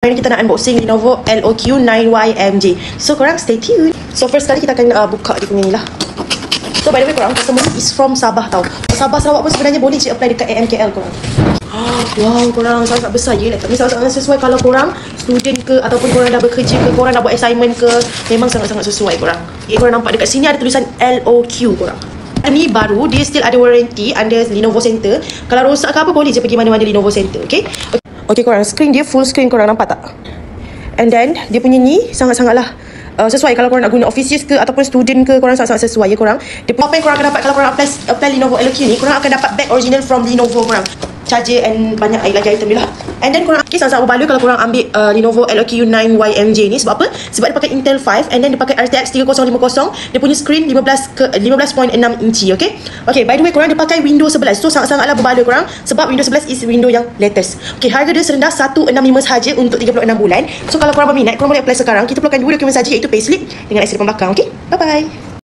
Hari ni kita nak unboxing Lenovo LOQ9YMJ. So korang stay tuned. So first kali kita akan buka dia punya ni lah. So by the way korang, customer ni is from Sabah tau. Sabah Sarawak pun sebenarnya boleh je apply dekat AMKL korang. Wow korang, sangat besar je laptop ni. Sangat-sangat sesuai kalau korang student ke, ataupun korang dah bekerja ke, korang dah buat assignment ke. Memang sangat-sangat sesuai korang. Korang nampak dekat sini ada tulisan LOQ korang. Ni baru, dia still ada warranty under Lenovo Center. Kalau rosak ke apa boleh je pergi mana-mana Lenovo Center, okay? Okay korang, screen dia full screen, korang nampak tak? And then dia punya ni sangat-sangatlah sesuai kalau korang nak guna office use ke ataupun student ke, korang sangat-sangat sesuai ya korang. Dia apa yang korang akan dapat kalau korang apply Lenovo LOQ ni, korang akan dapat bag original from Lenovo korang. Charger and banyak lagi item ni lah. And then korang sangat-sangat berbaloi kalau korang ambil Lenovo LOQ9YMJ ni. Sebab apa? Sebab dia pakai Intel 5 and then dia pakai RTX 3050. Dia punya screen 15.6 inci, okay? Okay, by the way korang dia pakai Windows 11. So sangat-sangatlah berbaloi korang sebab Windows 11 is window yang latest. Okay, harga dia serendah 165 sahaja untuk 36 bulan. So kalau korang berminat, korang boleh apply sekarang. Kita perlukan 2 dokumen saja, iaitu payslip dengan IC depan belakang, okay? Bye-bye.